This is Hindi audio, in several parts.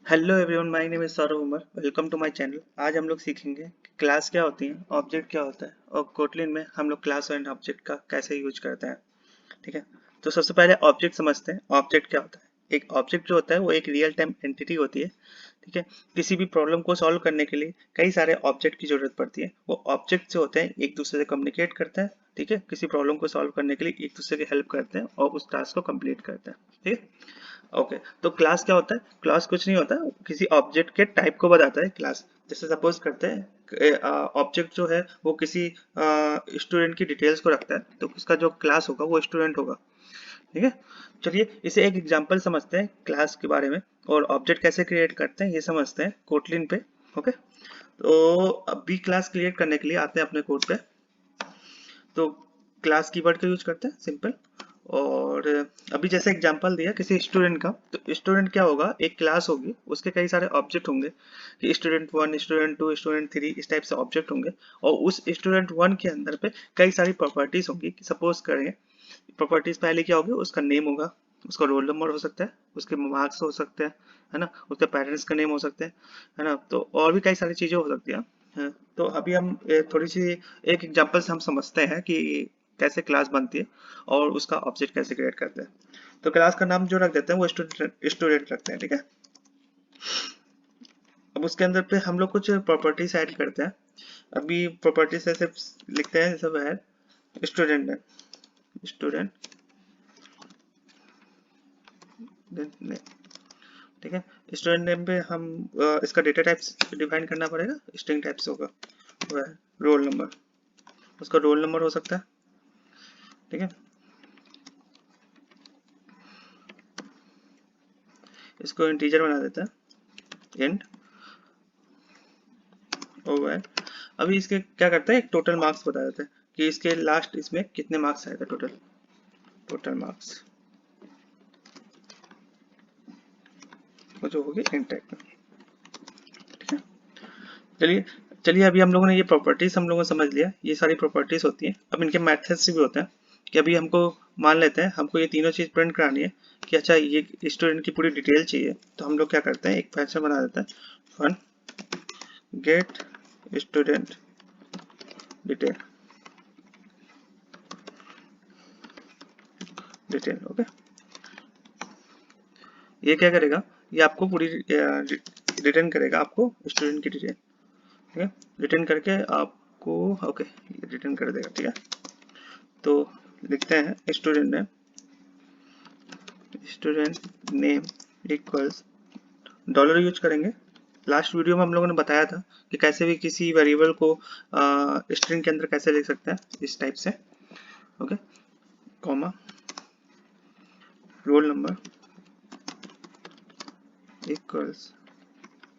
Hello everyone, my name is Saurabh Umar. Welcome to my channel. आज हम लोग सीखेंगे कि क्लास क्या होती है, ऑब्जेक्ट क्या होता है और कोटलिन में हम लोग क्लास एंड ऑब्जेक्ट का कैसे यूज करते हैं। ठीक है, तो सबसे पहले ऑब्जेक्ट समझते हैं। ऑब्जेक्ट क्या होता है? एक ऑब्जेक्ट जो होता है वो एक रियल टाइम एंटिटी होती है। ठीक है, किसी भी प्रॉब्लम को सॉल्व करने के लिए कई सारे ऑब्जेक्ट की जरूरत पड़ती है। वो ऑब्जेक्ट जो होते हैं एक दूसरे से कम्युनिकेट करते हैं। ठीक है, किसी प्रॉब्लम को सॉल्व करने के लिए एक दूसरे की हेल्प करते हैं और उस टास्क को कंप्लीट करते हैं। ठीक है, ओके। तो क्लास क्या होता है? क्लास कुछ नहीं होता, किसी ऑब्जेक्ट के टाइप को बताता है क्लास। जैसे सपोज करते हैं ऑब्जेक्ट जो है वो किसी स्टूडेंट की डिटेल्स को रखता है, तो उसका जो क्लास होगा वो स्टूडेंट होगा। ठीक है, चलिए इसे एक एग्जांपल समझते हैं क्लास के बारे में, और ऑब्जेक्ट कैसे क्रिएट करते हैं ये समझते हैं कोटलिन पे। ओके, तो अभी क्लास क्रिएट करने के लिए आते हैं अपने कोड पे। तो क्लास कीवर्ड का यूज करते हैं, सिंपल। और अभी जैसे एग्जांपल दिया किसी स्टूडेंट का, तो स्टूडेंट क्या होगा, एक क्लास होगी, उसके कई सारे ऑब्जेक्ट होंगे कि स्टूडेंट 1, स्टूडेंट 2, स्टूडेंट 3, इस टाइप से ऑब्जेक्ट होंगे। और उस स्टूडेंट 1 के अंदर पे कई सारी प्रॉपर्टीज होंगी। सपोज करें, प्रॉपर्टीज पहले क्या होगी, उसका नेम होगा, उसका रोल नंबर हो सकता है, उसके मार्क्स हो सकते हैं, है ना, उसके पेरेंट्स का नेम हो सकते हैं, है ना, तो और भी कई सारी चीजें हो सकती हैं। हाँ, तो अभी हम थोड़ी सी एक एग्जांपल से हम समझते हैं कि कैसे क्लास बनती है और उसका ऑब्जेक्ट कैसे क्रिएट करते हैं। तो क्लास का नाम जो रख देते हैं वो स्टूडेंट स्टूडेंट रखते हैं। ठीक है, अब उसके अंदर पे हम लोग कुछ प्रॉपर्टीज ऐड करते हैं। अभी प्रॉपर्टीज ऐसे लिखते हैं, सब है स्टूडेंट है, स्टूडेंट नेम। ठीक है, स्टूडेंट नेम पे हम इसका डेटा टाइप्स डिफाइन करना पड़ेगा। स्ट्रिंग टाइप्स होगा, वो है रोल नंबर, उसका रोल नंबर हो सकता है। ठीक है, इसको इंटीजर बना देता है, इंट ओवर। अभी इसके क्या करता है, एक टोटल मार्क्स बता देता है कि इसके लास्ट इसमें कितने मार्क्स आए थे, टोटल टोटल मार्क्स, वो जो होगी इंट टाइप में। ठीक है, चलिए चलिए अभी हम लोगों ने ये प्रॉपर्टीज हम लोगों ने समझ लिया, ये सारी प्रॉपर्टीज होती हैं। अब इनके मेथड्स भी होते हैं कि अभी हमको मान लेते हैं हमको ये तीनों चीज प्रिंट करानी है कि अच्छा ये स्टूडेंट की पूरी डिटेल चाहिए, तो हम लोग क्या करते हैं, एक फंक्शन बना देते हैं, fun get student detail, detail. Okay, ये क्या करेगा, ये आपको पूरी रिटर्न करेगा, आपको स्टूडेंट की डिटेल। ठीक है, रिटर्न करके आपको, ओके, रिटर्न कर देगा। ठीक है, तो लिखते हैं student name equals dollar use करेंगे। लास्ट वीडियो में हम लोगों ने बताया था कि कैसे भी किसी वेरिएबल को स्ट्रिंग के अंदर कैसे लिख सकते हैं, इस टाइप से। Okay, comma roll number equals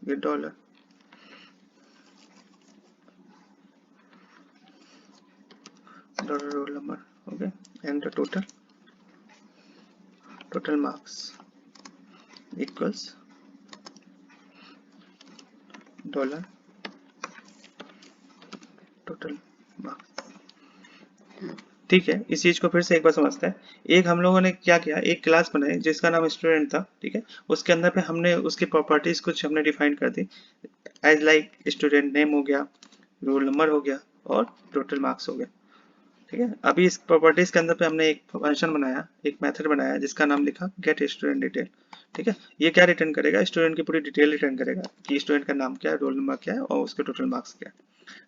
ये dollar roll number. Okay, and the total marks equals dollar total marks. ठीक है, इस चीज को फिर से एक बार समझते हैं। एक हम लोगों ने क्या किया, एक क्लास बनाई जिसका नाम स्टूडेंट था। ठीक है, उसके अंदर पे हमने उसकी प्रॉपर्टीज कुछ हमने डिफाइन कर दी, एज लाइक स्टूडेंट नेम हो गया, रोल नंबर हो गया और टोटल मार्क्स हो गया। ठीक है, अभी इस प्रॉपर्टीज के अंदर पे हमने एक फंक्शन बनाया, एक मेथड बनाया जिसका नाम लिखा गेट स्टूडेंट डिटेल। ठीक है, ये क्या रिटर्न करेगा, स्टूडेंट की पूरी डिटेल रिटर्न करेगा कि स्टूडेंट का नाम क्या है, रोल नंबर क्या है और उसके टोटल मार्क्स क्या है।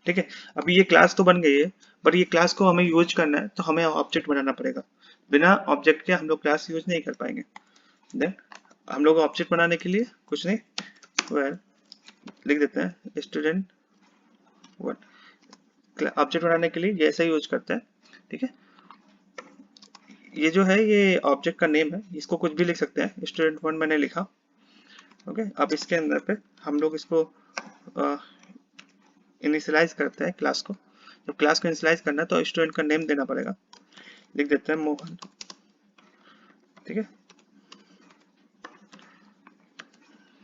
ठीक है, अभी ये क्लास तो बन गई है, बट ये क्लास को हमें यूज करना है तो हमें ऑब्जेक्ट बनाना पड़ेगा। बिना ऑब्जेक्ट के हम लोग क्लास यूज नहीं कर पाएंगे। देन हम लोग ऑब्जेक्ट बनाने के लिए कुछ नहीं, well, लिख देते हैं स्टूडेंट वन। ऑब्जेक्ट बनाने के लिए ये ऐसा यूज करते हैं। ठीक है, ये जो है ये ऑब्जेक्ट का नेम है, इसको कुछ भी लिख सकते हैं, स्टूडेंट वन मैंने लिखा। ओके, अब इसके अंदर पे हम लोग इसको इनिशियलाइज करते हैं क्लास को। जब क्लास को इनिशियलाइज करना है तो स्टूडेंट का नेम देना पड़ेगा, लिख देते हैं मोहन। ठीक है,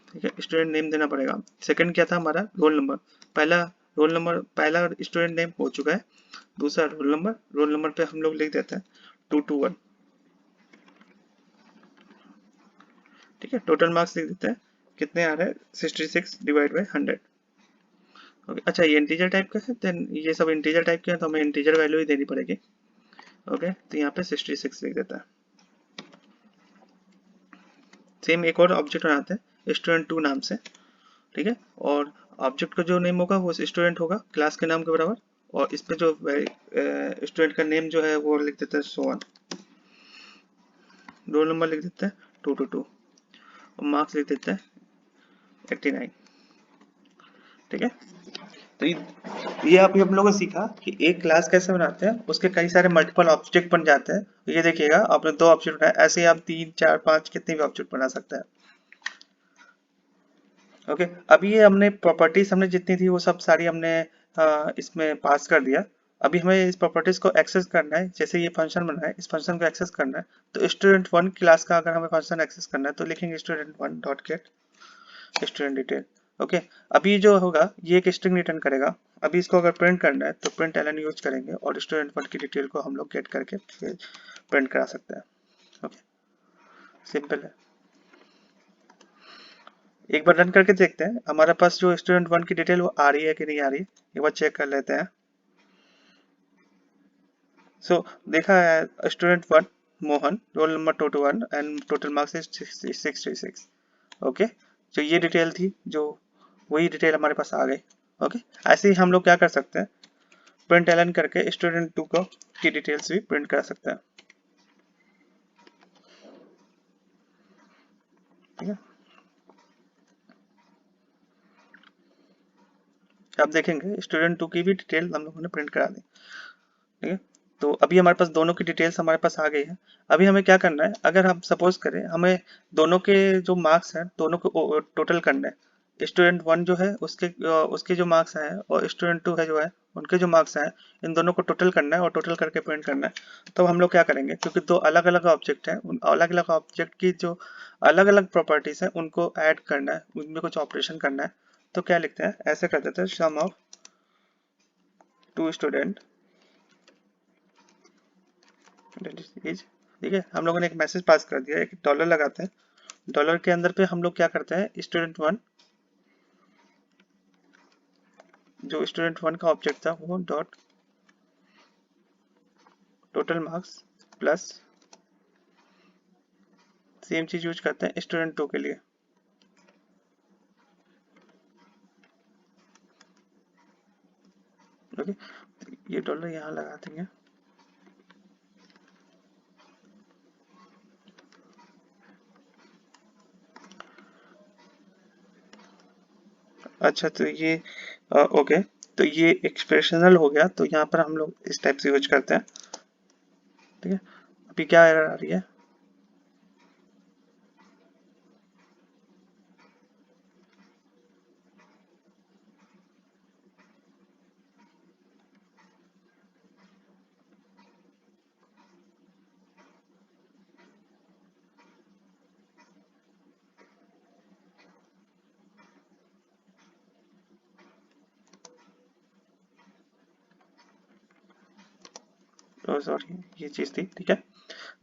ठीक है, स्टूडेंट नेम देना पड़ेगा। सेकंड क्या था हमारा, रोल नंबर। पहला रोल नंबर, पहला स्टूडेंट नेम हो चुका है। दूसरा रोल नंबर पे हम लोग लिख देते हैं 221। ठीक है, टोटल मार्क्स लिख देते हैं कितने आ रहे हैं 66 डिवाइड बाई 100। ओके अच्छा ये इंटीजर टाइप का है, देन ये सब इंटीजर टाइप के हैं तो हमें इंटीजर वैल्यू ही देनी पड़ेगी। ओके तो यहाँ पे 66 लिख देता है। सेम एक और ऑब्जेक्ट बनाते हैं student2 नाम से, ठीक है, और ऑब्जेक्ट का जो नेम होगा वो स्टूडेंट होगा क्लास के नाम के बराबर, और इस पे जो स्टूडेंट का नेम जो है वो लिख देते हैं सोवन, रोल नंबर लिख देते हैं 222 और मार्क्स लिख देते हैं 89। ठीक है, तो ये अभी हम लोगों ने सीखा कि एक क्लास कैसे बनाते हैं, उसके कई सारे मल्टीपल ऑब्जेक्ट बन जाते हैं। ये देखिएगा आपने 2 ऑब्जेक्ट बनाए, ऐसे ही आप 3 4 5 कितने भी ऑब्जेक्ट बना सकते हैं। ओके अभी ये हमने प्रॉपर्टीज हमने जितनी थी वो सब सारी हमने इसमें पास कर दिया। अभी हमें इस प्रॉपर्टीज को एक्सेस करना है, जैसे ये फंक्शन बना है इस फंक्शन को एक्सेस करना है। तो student1 क्लास का अगर हमें फंक्शन एक्सेस करना है तो लिखेंगे student1 dot gate student detail. Okay अभी जो होगा ये एक स्ट्रिंग रिटर्न करेगा। अभी इसको अगर प्रिंट करना है तो प्रिंट एलन यूज करेंगे और student1 की डिटेल को हम लोग गेट करके प्रिंट करा सकते हैं। ओके सिंपल है। एक बार रन करके देखते हैं हमारे पास जो student1 की डिटेल वो आ रही है कि नहीं आ रही है, एक बार चेक कर लेते हैं। सो देखा है student1 Mohan, roll number 221 and total marks is 66। Okay तो ये डिटेल थी, जो वही डिटेल हमारे पास आ गई। ओके ऐसे ही हम लोग क्या कर सकते हैं, प्रिंट एलन करके student2 को की डिटेल्स भी प्रिंट कर सकते हैं। ठीक है, आप देखेंगे student2 की भी डिटेल हम लोगों ने प्रिंट करा दी। ठीक है, तो अभी हमारे पास दोनों की डिटेल्स हमारे पास आ गई है। अभी हमें क्या करना है, अगर हम सपोज करें हमें दोनों के जो मार्क्स हैं दोनों को टोटल करना है। student1 जो है उसके जो मार्क्स आए हैं और student2 है जो है उनके जो मार्क्स आए हैं, इन दोनों को टोटल करना है और टोटल करके प्रिंट करना है। तो हम लोग क्या करेंगे, क्योंकि दो अलग अलग ऑब्जेक्ट हैं, उन अलग अलग ऑब्जेक्ट की जो अलग अलग प्रॉपर्टीज हैं उनको ऐड करना है, उनमें कुछ ऑपरेशन करना है। तो क्या लिखते हैं, ऐसे कर देते हैं सम ऑफ टू स्टूडेंट इज। ठीक है, हम लोगों ने एक मैसेज पास कर दिया, एक डॉलर लगाते हैं। डॉलर के अंदर पे हम लोग क्या करते हैं, student1 जो student1 का ऑब्जेक्ट था वो dot total marks plus same चीज यूज करते हैं student2 के लिए। ओके ये डॉलर यहाँ लगा देंगे। अच्छा तो ये ओके तो ये एक्सप्रेशनल हो गया, तो यहाँ पर हम लोग इस टाइप से यूज करते हैं। ठीक है, अभी क्या एरर आ रही है, सॉरी ये चीज थी। ठीक है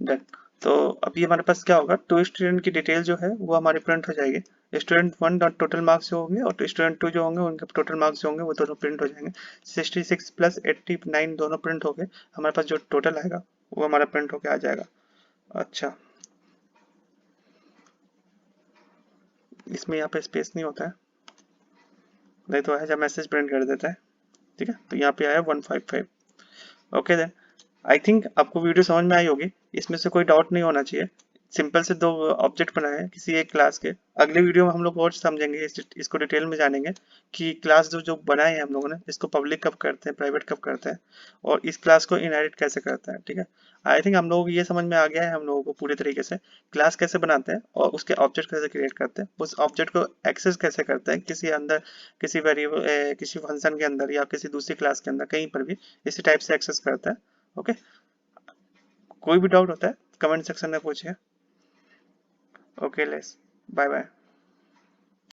डन। तो अभी हमारे पास क्या होगा, टू स्टूडेंट की डिटेल जो है वो हमारी प्रिंट हो जाएगी। student1 डॉट टोटल मार्क्स जो होंगे और student2 जो होंगे उनके टोटल मार्क्स जो होंगे वो दोनों प्रिंट हो जाएंगे। 66 प्लस 89 दोनों प्रिंट हो गए, हमारे पास जो टोटल आएगा वो हमारा प्रिंट होके आ जाएगा। अच्छा इसमें यहाँ पे स्पेस नहीं होता है, नहीं तो ऐसा मैसेज प्रिंट कर देता है। ठीक है, तो यहाँ पे आया 155। ओके देन आई थिंक आपको वीडियो समझ में आई होगी, इसमें से कोई डाउट नहीं होना चाहिए। सिंपल से दो ऑब्जेक्ट बनाए हैं किसी एक क्लास के। अगले वीडियो में हम लोग और समझेंगे, इसको डिटेल में जानेंगे कि क्लास जो जो बनाए हैं हम लोगों ने इसको पब्लिक कब करते हैं, प्राइवेट कब करते हैं, और इस क्लास को इनहेरिट कैसे करते हैं। ठीक है, आई थिंक हम लोगों को ये समझ में आ गया है हम लोगों को पूरी तरीके से क्लास कैसे बनाते हैं और उसके ऑब्जेक्ट कैसे क्रिएट करते हैं, उस ऑब्जेक्ट को एक्सेस कैसे करते हैं किसी अंदर, किसी वेरिएबल किसी फंक्शन के अंदर या किसी दूसरी क्लास के अंदर, कहीं पर भी इसी टाइप से एक्सेस करते हैं। ओके कोई भी डाउट होता है कमेंट सेक्शन में पूछिए। Okay let's bye bye.